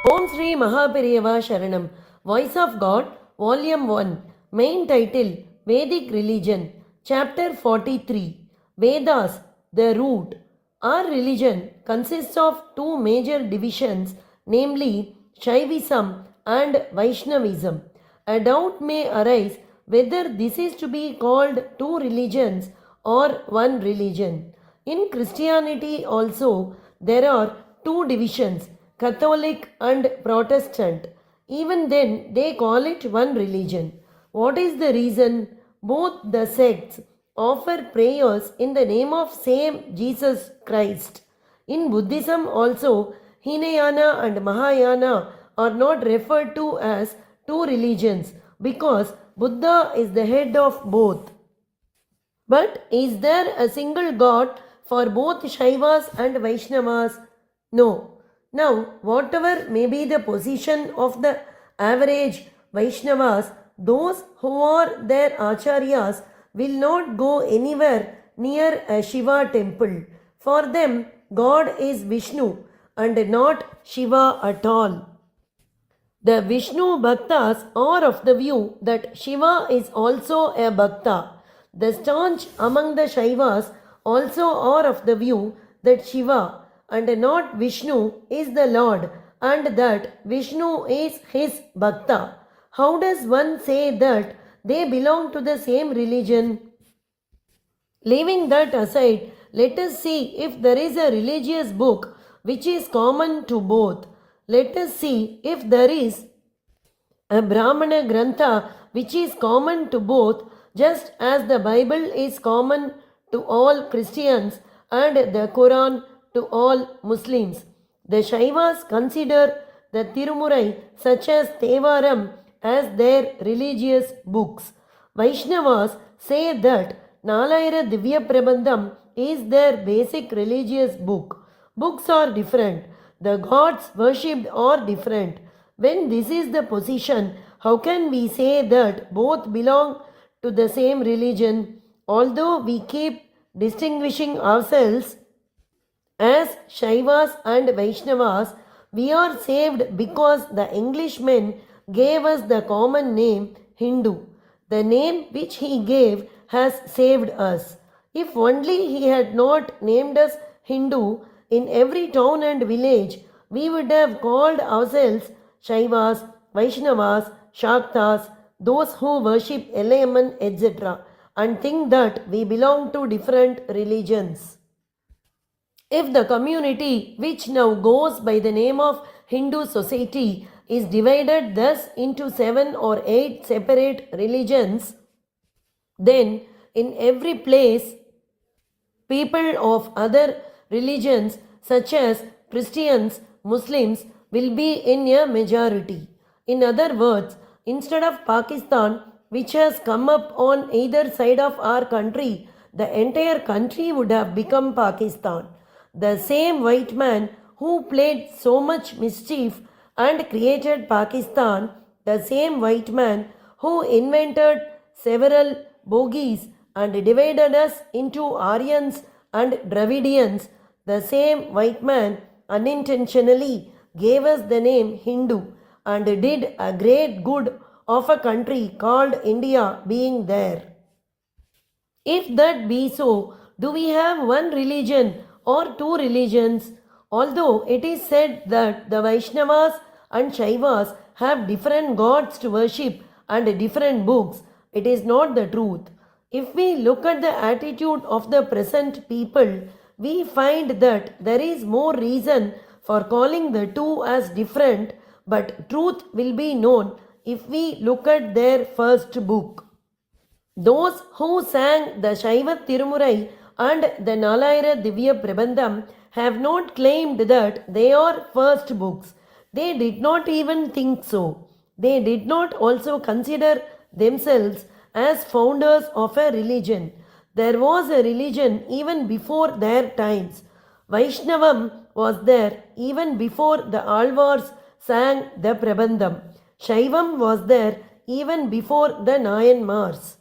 Om Sri Mahaperiyava Sharanam. Voice of God, Volume 1. Main title, Vedic Religion. Chapter 43. Vedas, the root. Our religion consists of two major divisions, namely Shaivism and Vaishnavism. A doubt may arise whether this is to be called two religions or one religion. In Christianity also, there are two divisions, Catholic and Protestant. Even then, they call it one religion. What is the reason? Both the sects offer prayers in the name of same Jesus Christ. In Buddhism also, Hinayana and Mahayana are not referred to as two religions because Buddha is the head of both. But is there a single God for both Shaivas and Vaishnavas? No. Now, whatever may be the position of the average Vaishnavas, those who are their acharyas will not go anywhere near a Shiva temple. For them, God is Vishnu and not Shiva at all. The Vishnu Bhaktas are of the view that Shiva is also a Bhakta. The staunch among the Shaivas also are of the view that Shiva and not Vishnu is the Lord and that Vishnu is his Bhakta. How does one say that they belong to the same religion? Leaving that aside, let us see if there is a religious book which is common to both. Let us see if there is a Brahmana Grantha which is common to both, just as the Bible is common to all Christians and the Quran to all Muslims. The Shaivas consider the Tirumurai such as Tevaram as their religious books. Vaishnavas say that Nalayara Divya Prabandham is their basic religious book. Books are different. The gods worshipped are different. When this is the position, how can we say that both belong to the same religion? Although we keep distinguishing ourselves as Shaivas and Vaishnavas, we are saved because the Englishman gave us the common name Hindu. The name which he gave has saved us. If only he had not named us Hindu in every town and village, we would have called ourselves Shaivas, Vaishnavas, Shaktas, those who worship Elayaman, etc., and think that we belong to different religions. If the community which now goes by the name of Hindu society is divided thus into 7 or 8 separate religions, then in every place people of other religions such as Christians, Muslims will be in a majority. In other words, instead of Pakistan, which has come up on either side of our country, the entire country would have become Pakistan. The same white man who played so much mischief and created Pakistan, the same white man who invented several bogies and divided us into Aryans and Dravidians, the same white man unintentionally gave us the name Hindu and did a great good of a country called India being there. If that be so, do we have one religion or two religions? Although it is said that the Vaishnavas and Shaivas have different gods to worship and different books, it is not the truth. If we look at the attitude of the present people, we find that there is more reason for calling the two as different, but truth will be known if we look at their first book. Those who sang the Shaiva Tirumurai and the Nalayara Divya Prabandham have not claimed that they are first books. They did not even think so. They did not also consider themselves as founders of a religion. There was a religion even before their times. Vaishnavam was there even before the Alvars sang the Prabandham. Shaivam was there even before the Nayanmars.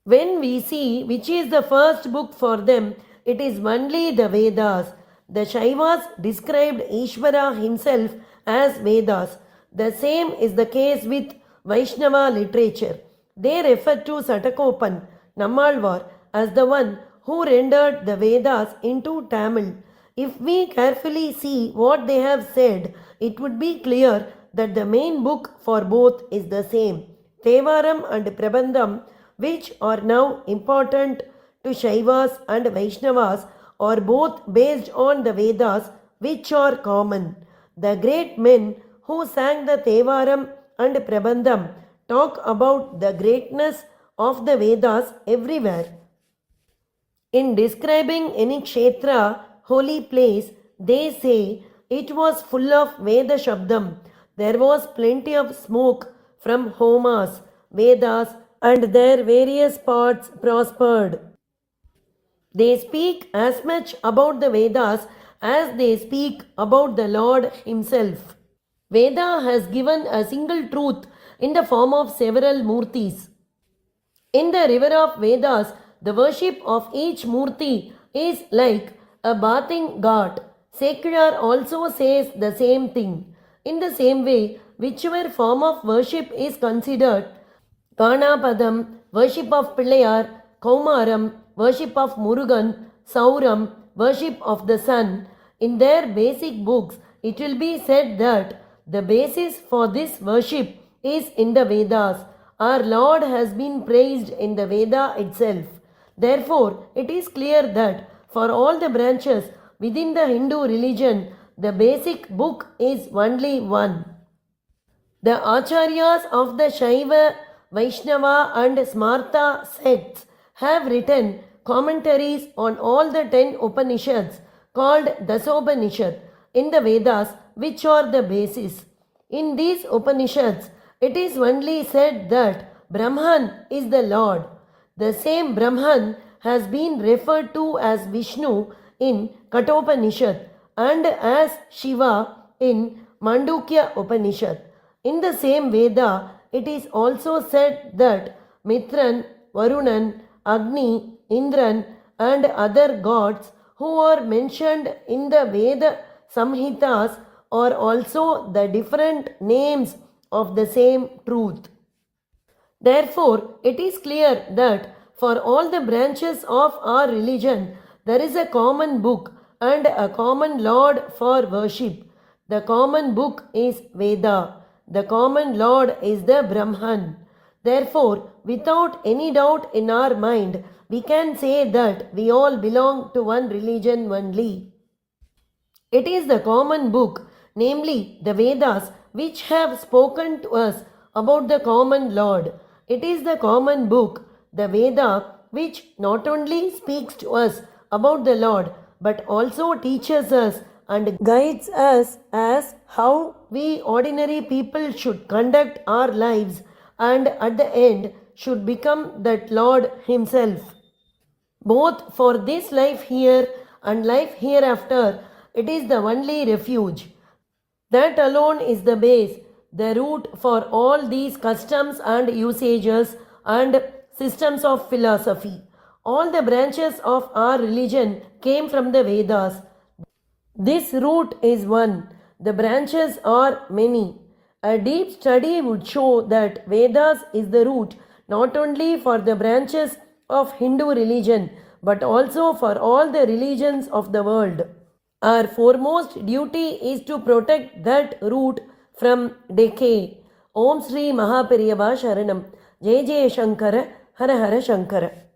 When we see which is the first book for them, it is only the Vedas. The Shaivas described Ishvara himself as Vedas. The same is the case with Vaishnava literature. They refer to Satakopan, Nammalvar, as the one who rendered the Vedas into Tamil. If we carefully see what they have said, it would be clear that the main book for both is the same. Thevaram and Prabandham, which are now important to Shaivas and Vaishnavas, are both based on the Vedas, which are common. The great men who sang the Thevaram and Prabandham talk about the greatness of the Vedas everywhere. In describing any kshetra, holy place, they say it was full of Veda Shabdam. There was plenty of smoke from homas, Vedas, and their various parts prospered. They speak as much about the Vedas as they speak about the Lord Himself. Veda has given a single truth in the form of several murtis. In the river of Vedas, the worship of each murti is like a bathing ghat. Secular also says the same thing. In the same way, whichever form of worship is considered, Panapadam, worship of Pillayar, Kaumaram, worship of Murugan, Sauram, worship of the sun, in their basic books, it will be said that the basis for this worship is in the Vedas. Our Lord has been praised in the Veda itself. Therefore, it is clear that for all the branches within the Hindu religion, the basic book is only one. The Acharyas of the Shaiva, Vaishnava and Smarta sects have written commentaries on all the 10 Upanishads called Dasopanishad in the Vedas, which are the basis. In these Upanishads, it is only said that Brahman is the Lord. The same Brahman has been referred to as Vishnu in Katopanishad and as Shiva in Mandukya Upanishad. In the same Veda, it is also said that Mitran, Varunan, Agni, Indran and other gods who are mentioned in the Veda Samhitas are also the different names of the same truth. Therefore, it is clear that for all the branches of our religion, there is a common book and a common Lord for worship. The common book is Veda. The common Lord is the Brahman. Therefore, without any doubt in our mind, we can say that we all belong to one religion only. It is the common book, namely the Vedas, which have spoken to us about the common Lord. It is the common book, the Veda, which not only speaks to us about the Lord, but also teaches us and guides us as how we ordinary people should conduct our lives and at the end should become that Lord Himself. Both for this life here and life hereafter, it is the only refuge. That alone is the base, the root for all these customs and usages and systems of philosophy. All the branches of our religion came from the Vedas. This root is one. The branches are many. A deep study would show that Vedas is the root not only for the branches of Hindu religion but also for all the religions of the world. Our foremost duty is to protect that root from decay. Om Sri Mahaperiyava Sharanam. Jai Jai Shankara, Hara Hara Shankara.